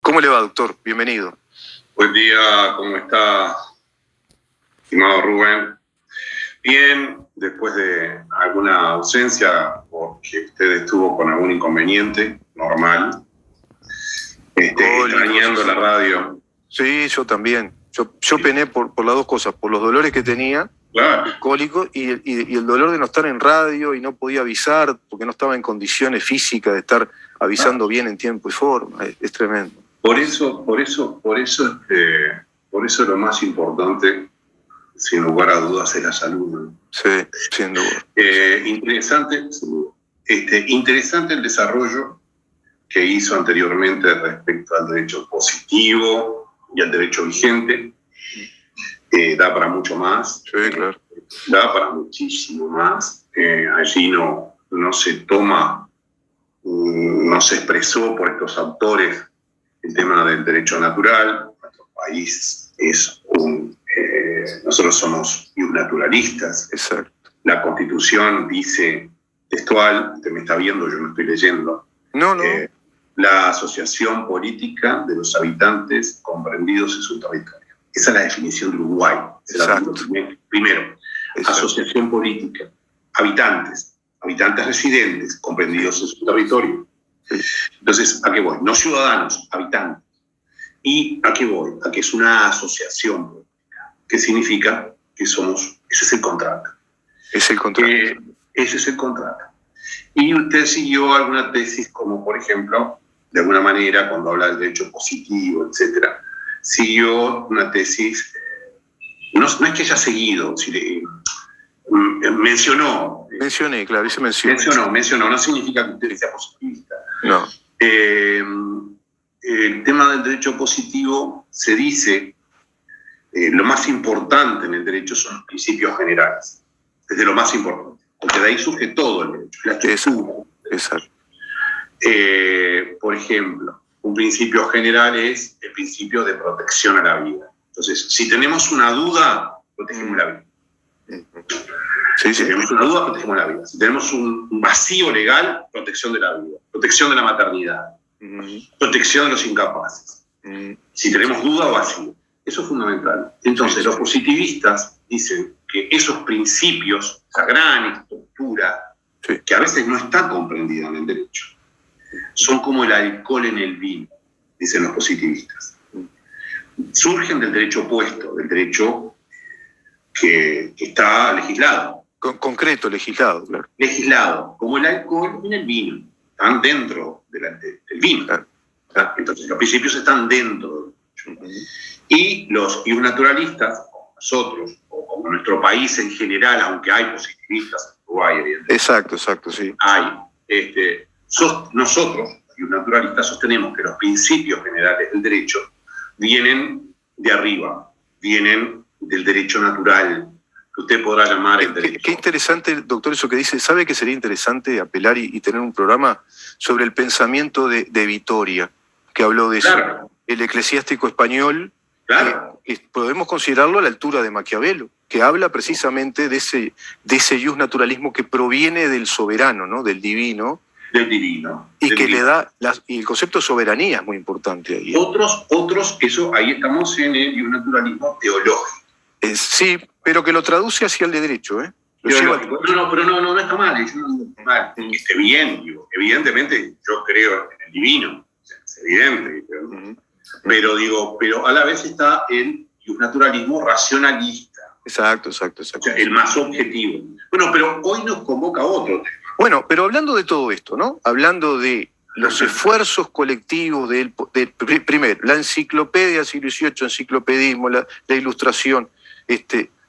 ¿Cómo le va, doctor? Bienvenido. Buen día, ¿cómo está, estimado Rubén? Bien, después de alguna ausencia, porque usted estuvo con algún inconveniente, normal, extrañando la radio. Sí, yo también. Yo pené por las dos cosas, por los dolores que tenía, Claro. cólicos, y el dolor de no estar en radio y no podía avisar, porque no estaba en condiciones físicas de estar avisando bien en tiempo y forma. Es tremendo. Por eso lo más importante, sin lugar a dudas, es la salud, ¿no? Sí, sin duda. Interesante el desarrollo que hizo anteriormente respecto al derecho positivo y al derecho vigente. Da para mucho más. Sí, claro. Da para muchísimo más. Allí no se toma, no se expresó por estos autores el tema del derecho natural. Nuestro país es nosotros somos naturalistas. Exacto. La Constitución dice textual, usted me está viendo, yo no estoy leyendo. No. La asociación política de los habitantes comprendidos en su territorio. Esa es la definición de Uruguay. Exacto. Primero, Exacto. Asociación política, habitantes residentes comprendidos en su territorio. Entonces, ¿a qué voy? No ciudadanos, habitantes. ¿Y a qué voy? A que es una asociación política. ¿Qué significa? Que somos, ese es el contrato. Es el contrato. Ese es el contrato. Y usted siguió alguna tesis, como por ejemplo, de alguna manera, cuando habla del derecho positivo, etcétera, siguió una tesis, no es que haya seguido, mencionó. Mencioné, claro, hice mención. Mencionó, no significa que usted sea positivista. No. El tema del derecho positivo se dice, lo más importante en el derecho son los principios generales, desde lo más importante, porque de ahí surge todo el derecho, la estructura. Exacto. Por ejemplo, un principio general es el principio de protección a la vida. Entonces, si tenemos una duda, protegemos la vida. Sí. Si tenemos una duda, protegemos la vida. Si tenemos un vacío legal, protección de la vida, protección de la maternidad, protección de los incapaces. Si tenemos duda o vacío. Eso es fundamental. Entonces, los positivistas dicen que esos principios, esa gran estructura, que a veces no está comprendida en el derecho, son como el alcohol en el vino, dicen los positivistas. Surgen del derecho opuesto, del derecho que está legislado. Concreto, legislado, claro. Legislado, como el alcohol en el vino. Están dentro del vino. Claro. Entonces, los principios están dentro del derecho. Y los naturalistas, como nosotros, o como nuestro país en general, aunque hay positivistas en Uruguay, evidentemente. Exacto, sí. Nosotros, los naturalistas, sostenemos que los principios generales del derecho vienen de arriba, vienen del derecho natural, que usted podrá llamar el derecho. Qué interesante, doctor, eso que dice. ¿Sabe que sería interesante apelar y tener un programa sobre el pensamiento de Vitoria, que habló de Claro. eso? El eclesiástico español, Claro. podemos considerarlo a la altura de Maquiavelo, que habla precisamente de ese ius naturalismo que proviene del soberano, ¿no? Del divino. Del divino. Y que le da, y el concepto de soberanía es muy importante ahí. Otros, eso, ahí estamos en el naturalismo teológico. Sí, pero que lo traduce hacia el de derecho, ¿eh? No está mal, no está mal. Esté bien, digo. Evidentemente, yo creo en el divino, es evidente. Pero a la vez está el naturalismo racionalista. Exacto. O sea, el más objetivo. Bueno, pero hoy nos convoca otro tema. Bueno, pero hablando de todo esto, ¿no? Hablando de los esfuerzos colectivos primero, la enciclopedia, siglo XVIII, enciclopedismo, la Ilustración,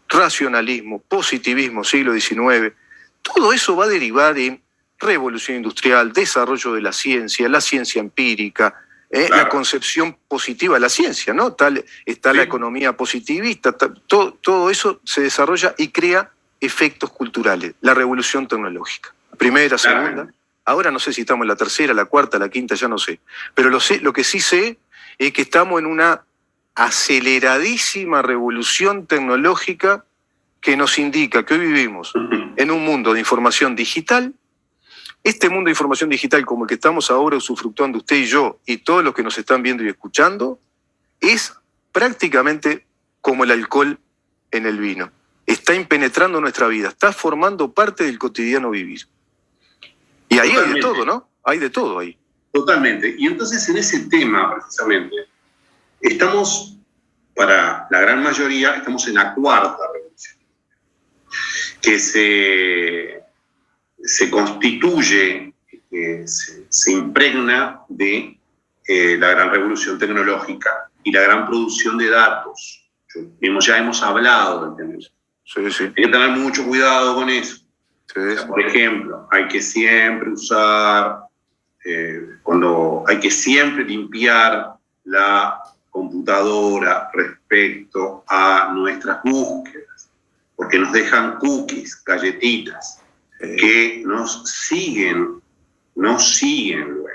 racionalismo, positivismo, siglo XIX, todo eso va a derivar en revolución industrial, desarrollo de la ciencia empírica, claro, la concepción positiva de la ciencia, ¿no? Está la economía positivista, todo eso se desarrolla y crea efectos culturales, la revolución tecnológica. Primera, segunda, ahora no sé si estamos en la tercera, la cuarta, la quinta, ya no sé. Pero lo que sí sé es que estamos en una aceleradísima revolución tecnológica que nos indica que hoy vivimos en un mundo de información digital, este mundo de información digital como el que estamos ahora usufructuando usted y yo y todos los que nos están viendo y escuchando es prácticamente como el alcohol en el vino. Está impenetrando nuestra vida, está formando parte del cotidiano vivir. Y ahí hay de todo, ¿no? Hay de todo ahí. Totalmente. Y entonces en ese tema, precisamente, estamos, para la gran mayoría, estamos en la cuarta revolución, que se constituye, que se impregna de la gran revolución tecnológica y la gran producción de datos. Ya hemos hablado del tema. Sí, sí. Hay que tener mucho cuidado con eso. Sí, o sea, por ejemplo, hay que siempre usar, hay que siempre limpiar la computadora respecto a nuestras búsquedas, porque nos dejan cookies, galletitas, que nos siguen luego.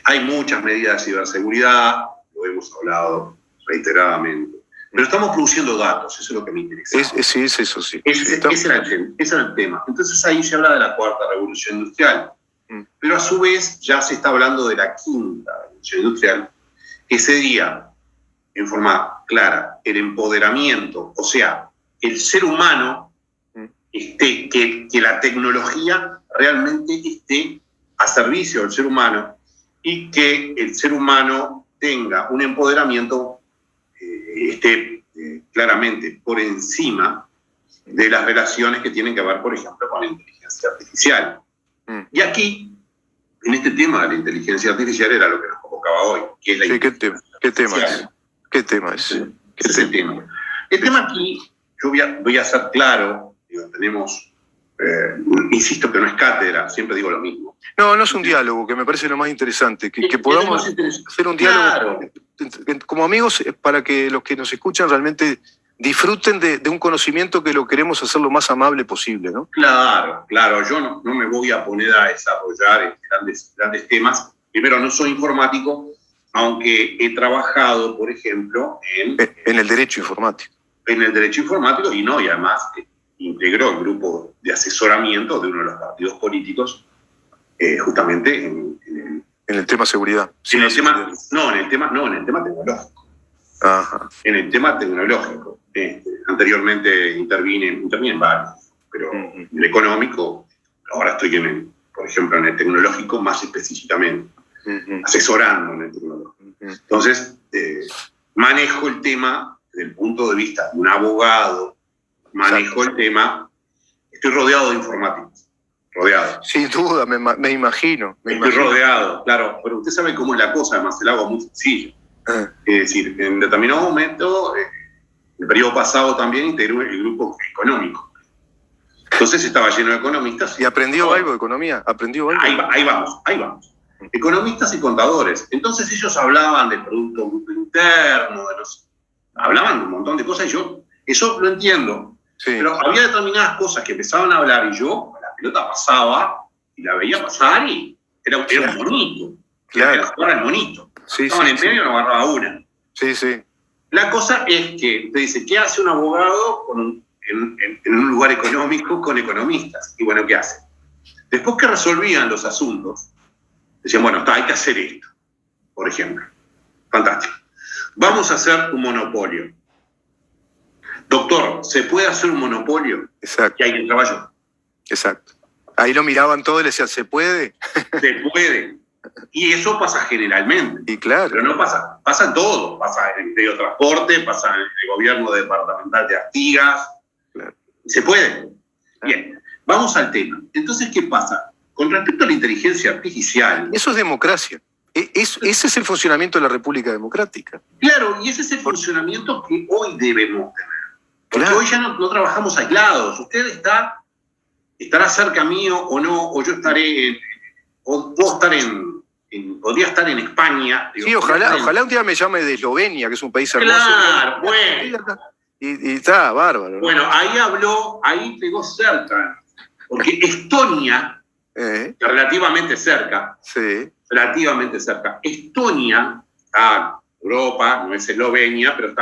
Hay muchas medidas de ciberseguridad, lo hemos hablado reiteradamente, pero estamos produciendo datos, eso es lo que me interesa. Sí, es eso, sí. Ese era el tema. Entonces ahí se habla de la cuarta revolución industrial, pero a su vez ya se está hablando de la quinta revolución industrial, que sería, en forma clara, el empoderamiento, o sea, el ser humano, que la tecnología realmente esté a servicio del ser humano y que el ser humano tenga un empoderamiento, esté claramente por encima de las relaciones que tienen que ver, por ejemplo, con la inteligencia artificial. Y aquí, en este tema de la inteligencia artificial, era lo que nos convocaba hoy, que es la inteligencia artificial. ¿Qué tema es? Ese es el tema. El tema aquí, yo voy a ser claro, tenemos, insisto que no es cátedra, siempre digo lo mismo. No es un diálogo, que me parece lo más interesante, que podamos hacer un diálogo como amigos para que los que nos escuchan realmente disfruten de un conocimiento que lo queremos hacer lo más amable posible, ¿no? Claro, yo no me voy a poner a desarrollar grandes temas. Primero, no soy informático, aunque he trabajado, por ejemplo, en el derecho informático. En el derecho informático, y además integró el grupo de asesoramiento de uno de los partidos políticos, justamente en el tema seguridad. En el tema tecnológico. Ajá. En el tema tecnológico. Anteriormente intervine en varios, pero en el económico, ahora estoy por ejemplo, en el tecnológico más específicamente, asesorando en el tecnológico. Entonces, manejo el tema desde el punto de vista de un abogado, el tema, estoy rodeado de informáticos. Sin duda, me imagino. Estoy rodeado, claro, pero usted sabe cómo es la cosa, además el agua es muy sencillo. Es decir, en determinado momento, el periodo pasado también integró el grupo económico. Entonces estaba lleno de economistas. ¿Y aprendió algo de economía? ¿Aprendió algo? Ahí vamos. Economistas y contadores. Entonces ellos hablaban del Producto Bruto Interno, hablaban de un montón de cosas y yo eso lo entiendo. Sí. Pero había determinadas cosas que empezaban a hablar y yo, la pelota pasaba y la veía pasar y era un monito. Claro. Era el monito. Sí, estaban en medio y no agarraba una. Sí, sí. La cosa es que te dice, ¿qué hace un abogado en un lugar económico con economistas? Y bueno, ¿qué hace? Después que resolvían los asuntos, decían, bueno, hay que hacer esto, por ejemplo. Fantástico. Vamos a hacer un monopolio. Doctor, ¿se puede hacer un monopolio? Exacto. Y ahí entraba yo. Exacto. Ahí lo miraban todo y le decían, ¿se puede? Se puede. Y eso pasa generalmente. Y claro. Pero no pasa en todo. Pasa en el Ministerio de Transporte, pasa en el gobierno departamental de Artigas. Claro. Se puede. Bien, vamos al tema. Entonces, ¿qué pasa? Con respecto a la inteligencia artificial... Eso es democracia. Ese es el funcionamiento de la República Democrática. Claro, y ese es el funcionamiento que hoy debemos tener. Porque claro. Hoy ya no trabajamos aislados. Usted estará cerca mío o no, o yo estaré... podría estar en España. Sí, ojalá un día me llame de Eslovenia, que es un país hermoso. Claro, bueno. Y está bárbaro, ¿no? Bueno, ahí pegó cerca. Porque Estonia, relativamente cerca, Estonia está en Europa, no es Eslovenia, pero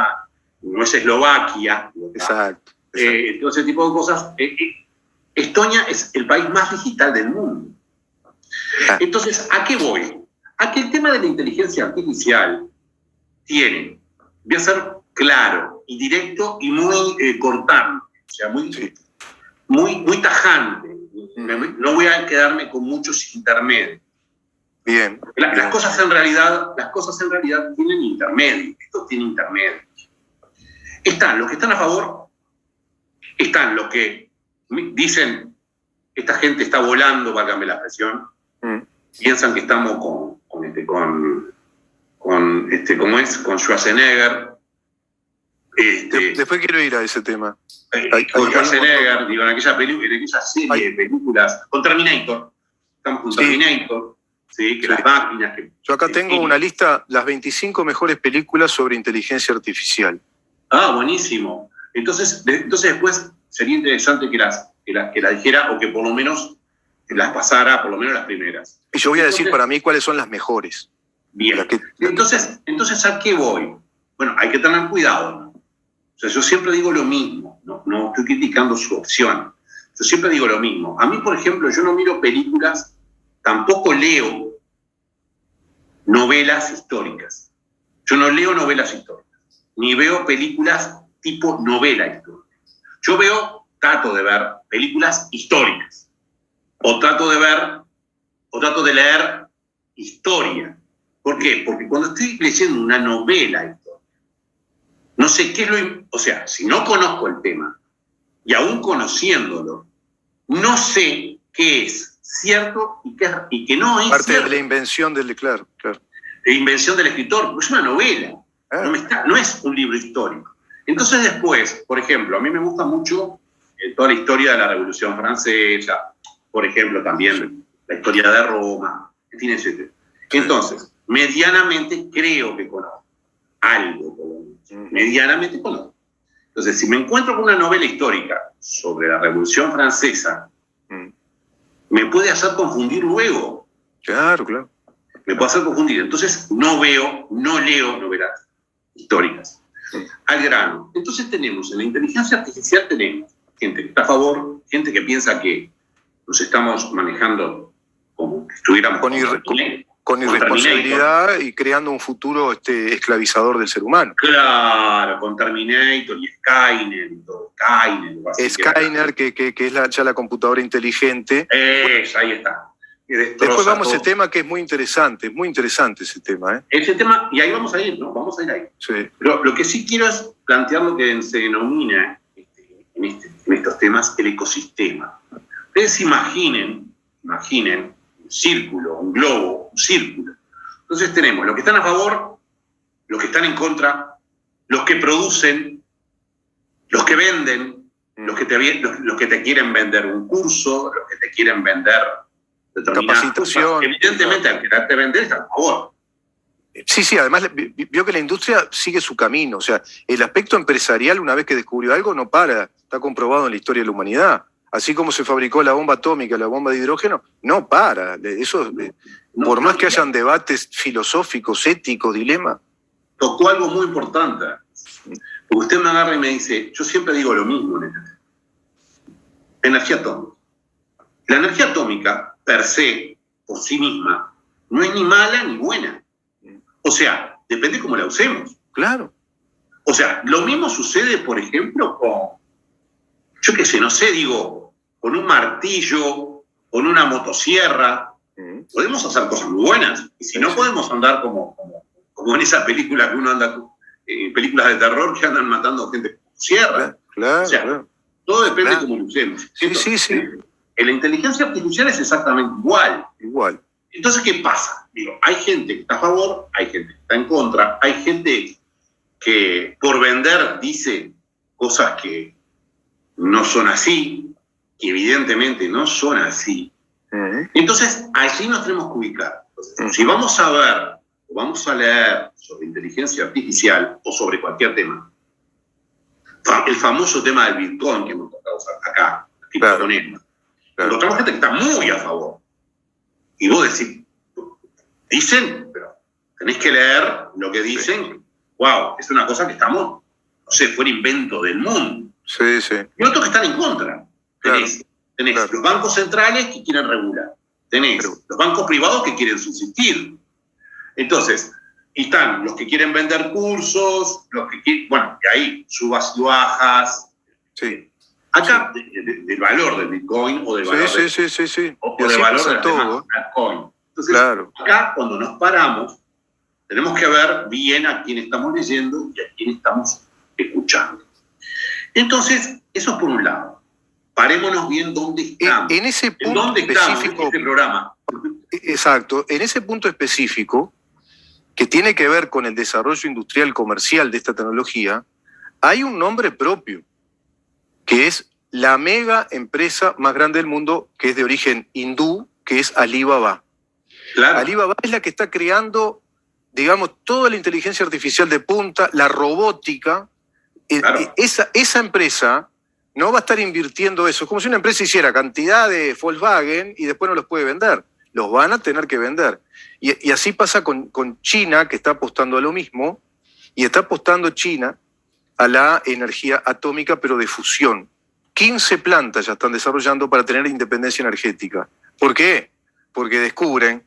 no es Eslovaquia. Exacto. Todo ese tipo de cosas. Estonia es el país más digital del mundo. Entonces, ¿a qué voy? A que el tema de la inteligencia artificial voy a ser claro y directo y muy cortante, o sea, muy tajante. No voy a quedarme con muchos intermedios. Bien. Las cosas en realidad tienen intermedios. Esto tiene intermedios. Están los que están a favor, están los que dicen esta gente está volando, válgame la expresión, piensan que estamos con Schwarzenegger. Después quiero ir a ese tema. Con Schwarzenegger, digo, en aquella serie de películas, con Terminator, estamos con Terminator, ¿sí? Que las máquinas... Yo acá tengo una lista, las 25 mejores películas sobre inteligencia artificial. Ah, buenísimo. Entonces después sería interesante que la dijera, o que por lo menos las pasara, por lo menos las primeras. Y yo voy a decir para mí cuáles son las mejores. Bien. Entonces, ¿a qué voy? Bueno, hay que tener cuidado, ¿no? O sea, yo siempre digo lo mismo, no estoy criticando su opción. Yo siempre digo lo mismo. A mí, por ejemplo, yo no miro películas, tampoco leo novelas históricas. Yo no leo novelas históricas, ni veo películas tipo novela histórica. Yo trato de ver películas históricas, o trato de leer historia. ¿Por qué? Porque cuando estoy leyendo una novela histórica, no sé qué es o sea, si no conozco el tema, y aún conociéndolo, no sé qué es cierto y qué no es parte cierto. de la invención claro. La invención del escritor, porque es una novela, no es un libro histórico. Entonces después, por ejemplo, a mí me gusta mucho toda la historia de la Revolución Francesa, por ejemplo, también la historia de Roma, en fin, etc. Entonces, medianamente creo que conozco algo, por lo menos. Medianamente conozco. Entonces, si me encuentro con una novela histórica sobre la Revolución Francesa, me puede hacer confundir luego. Claro. Me puede hacer confundir. Entonces, no leo novelas históricas. Al grano. Entonces tenemos, en la inteligencia artificial tenemos gente que está a favor, gente que piensa que nos estamos manejando como si estuviéramos con irresponsabilidad y creando un futuro esclavizador del ser humano. Claro, con Terminator y Skynet y todo. Skynet, que es ya la computadora inteligente. Ahí está. Después vamos a ese tema que es muy interesante ese tema. Ese tema, y ahí vamos a ir, ¿no? Vamos a ir ahí. Sí. Pero lo que sí quiero es plantear lo que se denomina en estos temas el ecosistema. Ustedes imaginen un círculo, un globo, un círculo. Entonces tenemos los que están a favor, los que están en contra, los que producen, los que venden, los que te quieren vender un curso, los que te quieren vender capacitación. Evidentemente, al quererte vender está a favor. Sí, además vio que la industria sigue su camino. O sea, el aspecto empresarial, una vez que descubrió algo, no para. Está comprobado en la historia de la humanidad. Así como se fabricó la bomba atómica, la bomba de hidrógeno, no para. Eso, por más que hayan debates filosóficos, éticos, dilemas. Tocó algo muy importante. Porque usted me agarra y me dice, yo siempre digo lo mismo en este tema. Energía atómica. La energía atómica, per se, por sí misma, no es ni mala ni buena. O sea, depende cómo la usemos. Claro. O sea, lo mismo sucede, por ejemplo, yo qué sé, no sé, digo, con un martillo, con una motosierra. Podemos hacer cosas muy buenas. Y si no, podemos andar como en esa película que uno anda, películas de terror que andan matando gente con sierra. Claro, o sea, todo depende de cómo lo usemos. Entonces, sí. En la inteligencia artificial es exactamente igual. Entonces, ¿qué pasa? Digo, hay gente que está a favor, hay gente que está en contra, hay gente que por vender dice cosas que no son así, que evidentemente no son así. Entonces, allí nos tenemos que ubicar. Entonces, si vamos a ver o vamos a leer sobre inteligencia artificial o sobre cualquier tema, el famoso tema del Bitcoin que hemos tocado acá, encontramos gente que está muy a favor. Y vos decís, dicen, pero tenés que leer lo que dicen. Wow, es una cosa que estamos, no sé, fue el invento del mundo. Sí. Y otros que están en contra. Tenés los bancos centrales que quieren regular. tenés los bancos privados que quieren subsistir. Entonces, están los que quieren vender cursos, los que quieren, bueno, que hay subas y bajas. Sí. Acá, del valor del Bitcoin o del valor sí. o Y del así valor pasa de las todo. demás altcoins. Entonces, Claro. acá cuando nos paramos, tenemos que ver bien a quién estamos leyendo y a quién estamos escuchando. Entonces, eso es por un lado. Parémonos bien dónde estamos. En ese punto dónde específico, estamos en este programa. Exacto, en ese punto específico, que tiene que ver con el desarrollo industrial comercial de esta tecnología, hay un nombre propio, que es la mega empresa más grande del mundo, que es de origen hindú, que es Alibaba. Claro. Alibaba es la que está creando, digamos, toda la inteligencia artificial de punta, la robótica. Claro. Esa empresa no va a estar invirtiendo eso. Es como si una empresa hiciera cantidad de Volkswagen y después no los puede vender. Los van a tener que vender. Y así pasa con China, que está apostando a lo mismo, y está apostando China a la energía atómica, pero de fusión. 15 plantas ya están desarrollando para tener independencia energética. ¿Por qué? Porque descubren,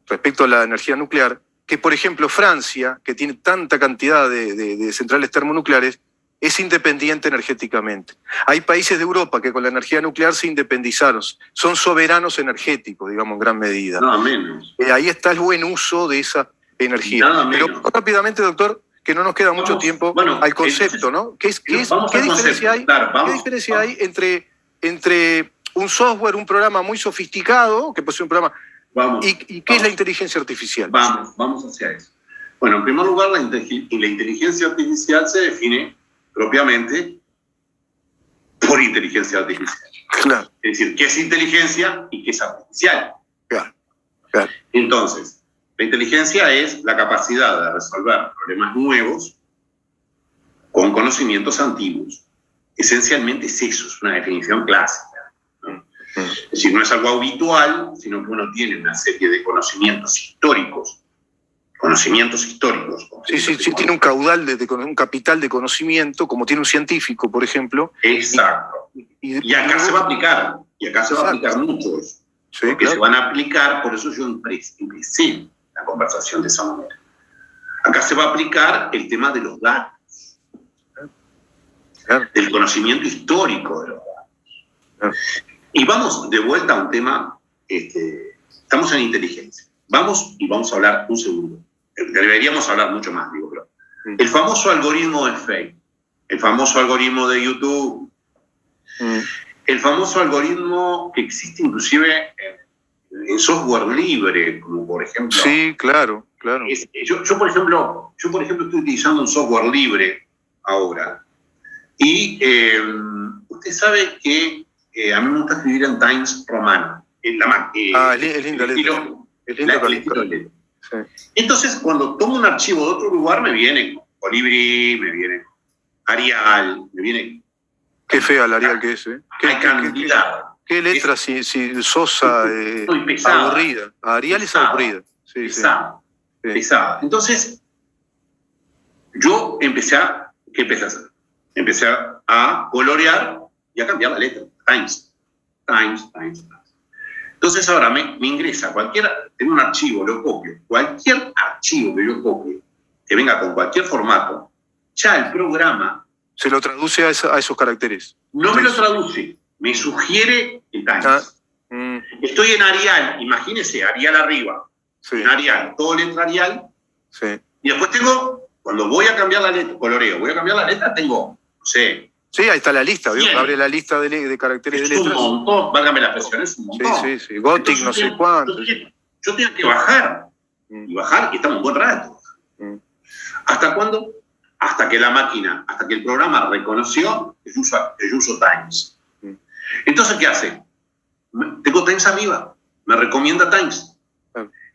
respecto a la energía nuclear, que, por ejemplo, Francia, que tiene tanta cantidad de centrales termonucleares, es independiente energéticamente. Hay países de Europa que con la energía nuclear se independizaron, son soberanos energéticos, digamos, en gran medida. Nada menos. Ahí está el buen uso de esa energía. Nada Pero menos. rápidamente, doctor, que no nos queda mucho tiempo, al concepto, ¿no? ¿Qué diferencia hay, claro, ¿qué diferencia hay entre un software, un programa muy sofisticado, que posee un programa, y qué es la inteligencia artificial? Vamos hacia eso. Bueno, en primer lugar, la inteligencia artificial se define propiamente por inteligencia artificial. Claro. Es decir, ¿qué es inteligencia y qué es artificial? Claro. Entonces, la inteligencia es la capacidad de resolver problemas nuevos con conocimientos antiguos. Esencialmente es eso, es una definición clásica, ¿no? Es decir, no es algo habitual, sino que uno tiene una serie de conocimientos históricos. Sí, tiene un caudal, un capital de conocimiento, como tiene un científico, por ejemplo. Exacto. Y acá se va a aplicar, mucho eso. Sí, porque se van a aplicar, por eso yo empecé la conversación de esa manera. Acá se va a aplicar el tema de los datos, del conocimiento histórico de los datos. Y vamos de vuelta a un tema, estamos en inteligencia. Vamos a hablar un segundo. Deberíamos hablar mucho más, digo, pero el famoso algoritmo de Facebook, el famoso algoritmo de YouTube, el famoso algoritmo que existe inclusive en software libre, como por ejemplo... Sí, claro. Yo por ejemplo, estoy utilizando un software libre ahora. Y usted sabe que a mí me gusta escribir en Times Roman. Es linda letra. Es linda letra. Sí. Entonces, cuando tomo un archivo de otro lugar, me viene Colibri, me viene Arial, me viene... Qué fea la Arial que es, ¿eh? ¿Qué letra si sosa, aburrida? Arial es aburrida. Pesada. Entonces, yo empecé a hacer? Empecé a colorear y a cambiar la letra. Times. Entonces ahora me ingresa tengo un archivo, lo copio. Cualquier archivo que yo copie, que venga con cualquier formato, ya el programa... ¿Se lo traduce a esos caracteres? No me lo traduce, me sugiere el Times. Estoy en Arial, imagínese, Arial arriba. Sí. En Arial, todo letra Arial. Sí. Y después cuando voy a cambiar la letra, coloreo, tengo, no sé... Sí, ahí está la lista, ¿vio? Abre la lista de caracteres de letras. Es un montón, válgame la expresión, es un montón. Sí. Gothic, no sé cuánto. Yo tengo que bajar, y estamos un buen rato. ¿Hasta cuándo? Hasta que el programa reconoció que yo uso Times. Entonces, ¿qué hace? Tengo Times arriba, me recomienda Times.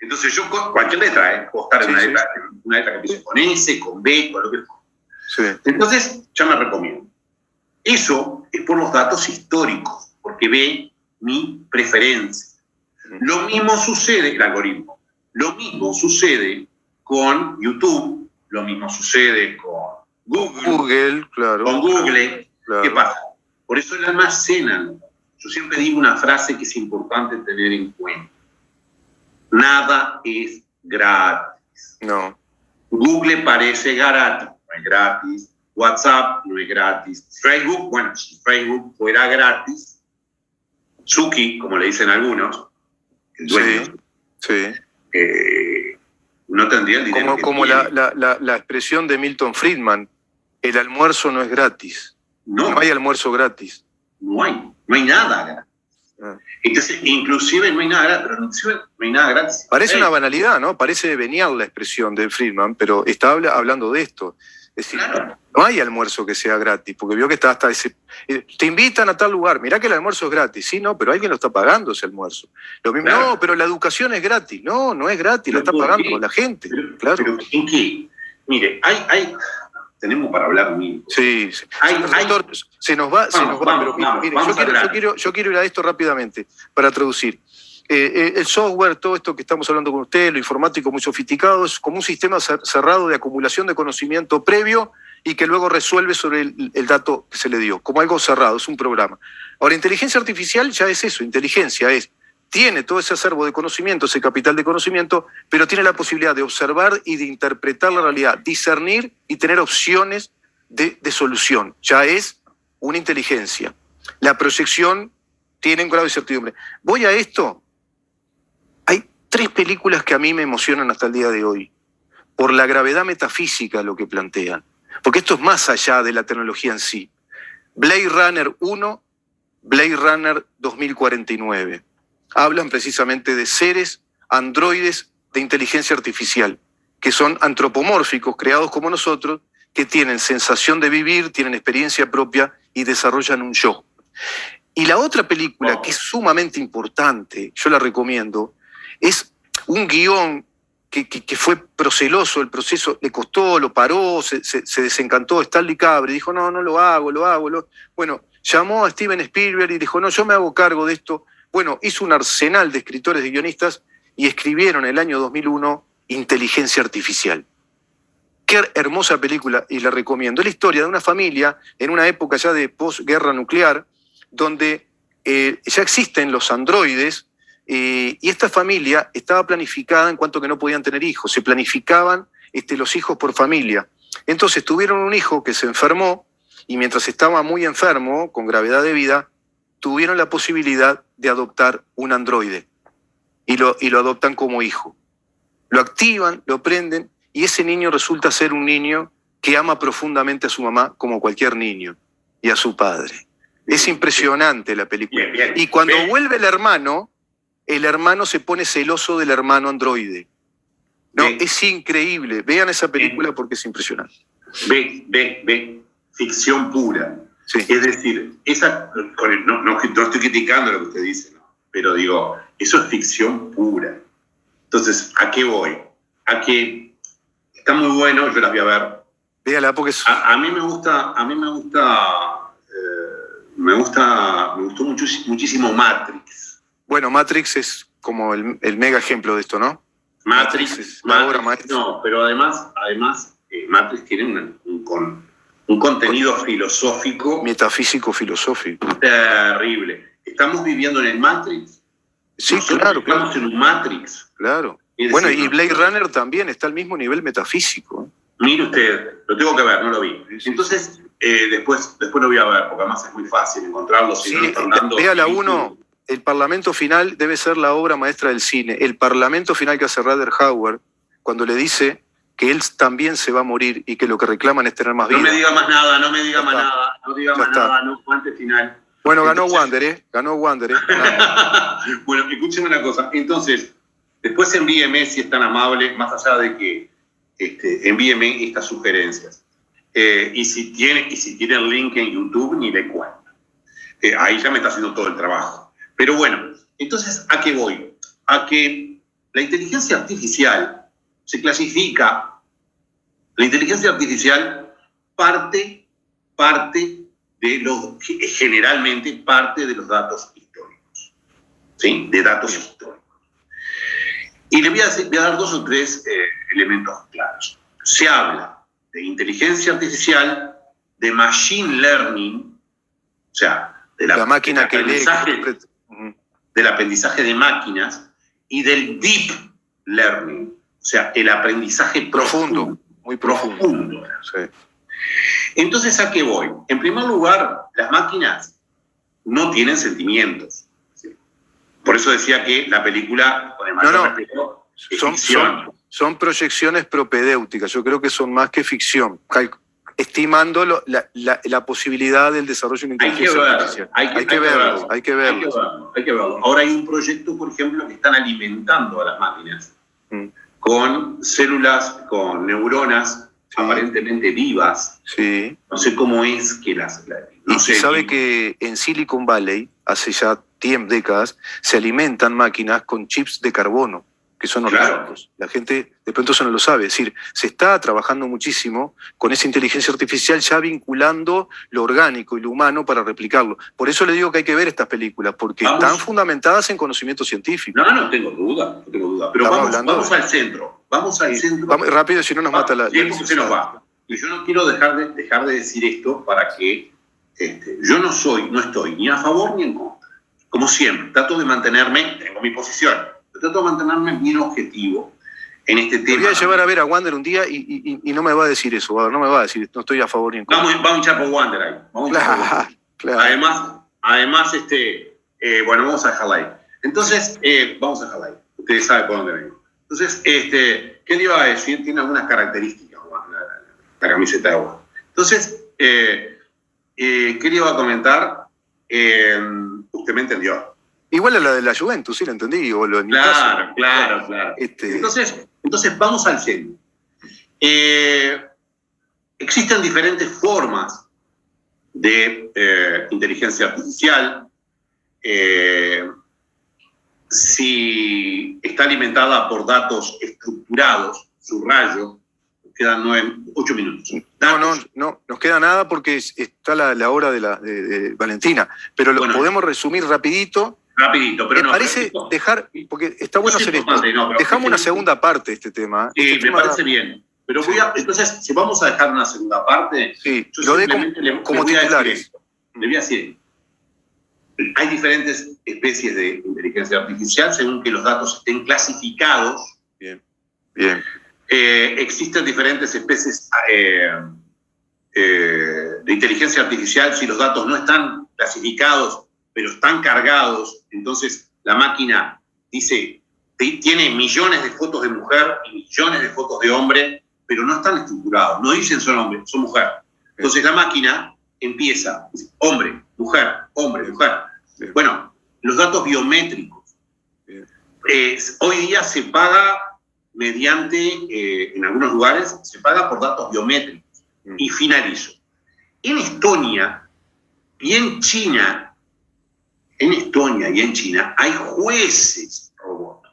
Entonces yo, cualquier letra, puedo estar en una letra que empiece con S, con B, con lo que sea. Entonces, ya me recomiendo. Eso es por los datos históricos, porque ve mi preferencia. Lo mismo sucede, el algoritmo, lo mismo sucede con YouTube, lo mismo sucede con Google, claro. Con Google. Claro. ¿Qué pasa? Por eso lo almacenan. Yo siempre digo una frase que es importante tener en cuenta. Nada es gratis. No. Google parece gratis, no es gratis. WhatsApp no es gratis. Facebook, bueno, si Facebook fuera gratis, Zuki, como le dicen algunos, el dueño, no tendría el dinero como la expresión de Milton Friedman, el almuerzo no es gratis. No hay almuerzo gratis. No hay nada gratis. Entonces, inclusive no hay nada gratis, pero inclusive no hay nada gratis. Parece una banalidad, ¿no? Parece venial la expresión de Friedman, pero está hablando de esto. Es decir, claro, no hay almuerzo que sea gratis, porque vio que está hasta ese... Te invitan a tal lugar, mirá que el almuerzo es gratis. Sí, no, pero alguien lo está pagando ese almuerzo. Lo mismo, claro. No, pero la educación es gratis. No, no es gratis, la está pagando la gente. Claro. Pero ¿en qué? Mire, hay tenemos para hablar mismo. Sí. Doctor, se nos va, pero mire, yo quiero ir a esto rápidamente para traducir. El software, todo esto que estamos hablando con usted, lo informático muy sofisticado, es como un sistema cerrado de acumulación de conocimiento previo y que luego resuelve sobre el dato que se le dio, como algo cerrado, es un programa. Ahora, inteligencia artificial ya es eso, inteligencia tiene todo ese acervo de conocimiento, ese capital de conocimiento, pero tiene la posibilidad de observar y de interpretar la realidad, discernir y tener opciones de solución. Ya es una inteligencia. La proyección tiene un grado de incertidumbre. Voy a esto. Hay 3 películas que a mí me emocionan hasta el día de hoy, por la gravedad metafísica lo que plantean, porque esto es más allá de la tecnología en sí. Blade Runner 1, Blade Runner 2049. Hablan precisamente de seres, androides de inteligencia artificial, que son antropomórficos, creados como nosotros, que tienen sensación de vivir, tienen experiencia propia y desarrollan un yo. Y la otra película, que es sumamente importante, yo la recomiendo, es un guión que fue proceloso, el proceso le costó, lo paró, se desencantó Stanley Kubrick, dijo, no lo hago. Bueno, llamó a Steven Spielberg y dijo, no, yo me hago cargo de esto. Bueno, hizo un arsenal de escritores y guionistas y escribieron en el año 2001 Inteligencia Artificial. Qué hermosa película, y la recomiendo. Es la historia de una familia en una época ya de posguerra nuclear, donde ya existen los androides, y esta familia estaba planificada en cuanto que no podían tener hijos. Se planificaban los hijos por familia. Entonces tuvieron un hijo que se enfermó, y mientras estaba muy enfermo, con gravedad de vida, tuvieron la posibilidad de adoptar un androide y lo adoptan como hijo. Lo activan, lo prenden y ese niño resulta ser un niño que ama profundamente a su mamá como cualquier niño y a su padre. Es impresionante la película. Bien. Y cuando vuelve el hermano se pone celoso del hermano androide. No, es increíble. Vean esa película porque es impresionante. Ficción pura. Sí. Es decir, no estoy criticando lo que usted dice, ¿no? Pero digo, eso es ficción pura. Entonces, ¿a qué voy? A que está muy bueno, yo las voy a ver. Véala porque es... a mí me gustó muchísimo Matrix. Bueno, Matrix es como el mega ejemplo de esto, ¿no? Matrix es la obra maestra. No, pero además Matrix tiene un contenido filosófico. Metafísico filosófico. Terrible. ¿Estamos viviendo en el Matrix? Sí, claro. Estamos en un Matrix. Claro. Bueno, y Blade Runner también está al mismo nivel metafísico. Mire usted, lo tengo que ver, no lo vi. Entonces, después lo voy a ver, porque además es muy fácil encontrarlo. Sí, vea la 1, el Parlamento Final debe ser la obra maestra del cine. El Parlamento Final que hace Rutger Hauer, cuando le dice que él también se va a morir y que lo que reclaman es tener más vida. No me diga más nada, no guante final. Bueno, ganó Wander, Bueno, escúcheme una cosa. Entonces, después envíeme, si es tan amable, más allá de que envíeme estas sugerencias. Y si tiene el link en YouTube, ni le cuento. Ahí ya me está haciendo todo el trabajo. Pero bueno, entonces, ¿a qué voy? A que la inteligencia artificial se clasifica. La inteligencia artificial generalmente parte de los datos históricos. ¿Sí? De datos históricos. Y le voy a dar 2 o 3 elementos claros. Se habla de inteligencia artificial, de machine learning, o sea, del aprendizaje de máquinas, y del deep learning, o sea, el aprendizaje profundo. Muy profundo. Sí. Entonces, ¿a qué voy? En primer lugar, las máquinas no tienen sentimientos. Por eso decía que la película, con el mayor respeto, es ficción. Son proyecciones propedéuticas. Yo creo que son más que ficción. Estimando la posibilidad del desarrollo de una inteligencia artificial. Hay que verlo. Ahora hay un proyecto, por ejemplo, que están alimentando a las máquinas con células, con neuronas aparentemente vivas. Sí. No sé cómo es que no sé. Sabe que en Silicon Valley, hace ya décadas, se alimentan máquinas con chips de carbono, que son orgánicos. La gente de pronto eso no lo sabe. Es decir, se está trabajando muchísimo con esa inteligencia artificial ya vinculando lo orgánico y lo humano para replicarlo. Por eso le digo que hay que ver estas películas, porque están fundamentadas en conocimiento científico. No tengo duda. Pero vamos al centro. Vamos al centro. Vamos rápido, si no nos mata la... Tiempo se nos va. Y yo no quiero dejar de decir esto para que yo no estoy ni a favor ni en contra. Como siempre, trato de mantenerme, tengo mi posición, pero trato de mantenerme bien objetivo en este tema. Voy a llevar a ver a Wander un día y no me va a decir eso, no me va a decir, no estoy a favor ni en contra. Vamos a hinchar por Wander ahí. Claro. Además, bueno, vamos a dejarla ahí. Entonces, vamos a dejarla ahí. Ustedes saben por dónde vengo. Entonces, ¿qué le iba a decir? Tiene algunas características, la camiseta de Wander. Entonces, ¿qué le iba a comentar? Usted me entendió. Igual a la de la Juventus, sí la entendí. O lo de claro. Entonces, vamos al centro. Existen diferentes formas de inteligencia artificial. Si está alimentada por datos estructurados, subrayo, quedan 8 minutos. No, nos queda nada porque está la hora de Valentina, pero lo podemos resumir rapidito, pero me parece dejar, porque está bueno hacer esto, dejamos una segunda parte de este tema. Me parece bien, pero entonces, si vamos a dejar una segunda parte, yo lo simplemente de como titulares. Le voy a decir, hay diferentes especies de inteligencia artificial según que los datos estén clasificados. Bien. Existen diferentes especies de inteligencia artificial si los datos no están clasificados, pero están cargados. Entonces la máquina tiene millones de fotos de mujer y millones de fotos de hombre, pero no están estructurados, no dicen son hombre, son mujer. Entonces la máquina empieza, hombre, mujer, hombre, mujer. Bueno, los datos biométricos. Hoy día se paga mediante, en algunos lugares, se paga por datos biométricos. Y finalizo. En Estonia y en China, hay jueces robots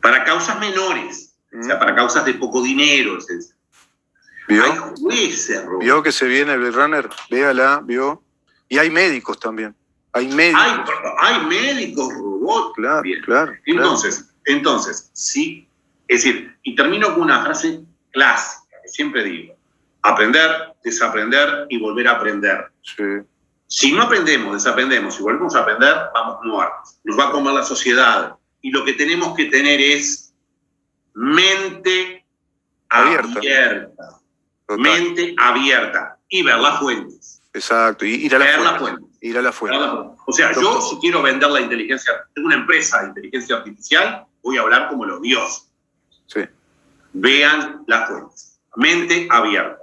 para causas menores, o sea, para causas de poco dinero, etc. Hay jueces robots. Vio que se viene el Blade Runner, véala, vio. Y hay médicos también. Hay médicos robots. Claro. Entonces, sí, es decir, y termino con una frase clásica que siempre digo: aprender, desaprender y volver a aprender. Sí. Si no aprendemos, desaprendemos y volvemos a aprender, vamos muertos. Nos va a comer la sociedad. Y lo que tenemos que tener es mente abierta. Mente abierta. Y ver las fuentes. Exacto, ir a la fuente. O sea, yo si quiero vender la inteligencia, tengo una empresa de inteligencia artificial, voy a hablar como los dioses. Sí. Vean las fuentes. Mente abierta.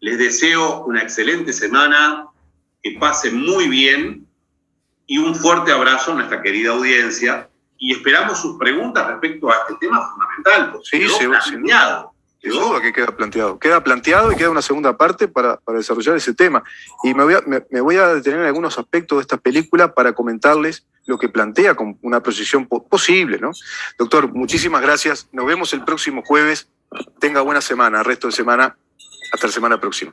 Les deseo una excelente semana, que pasen muy bien y un fuerte abrazo a nuestra querida audiencia. Y esperamos sus preguntas respecto a este tema fundamental. Sí, sin duda que queda planteado. Queda planteado y queda una segunda parte para desarrollar ese tema. Y me voy a detener en algunos aspectos de esta película para comentarles lo que plantea como una proyección posible, ¿no? Doctor, muchísimas gracias. Nos vemos el próximo jueves. Tenga buena semana, resto de semana. Hasta la semana próxima.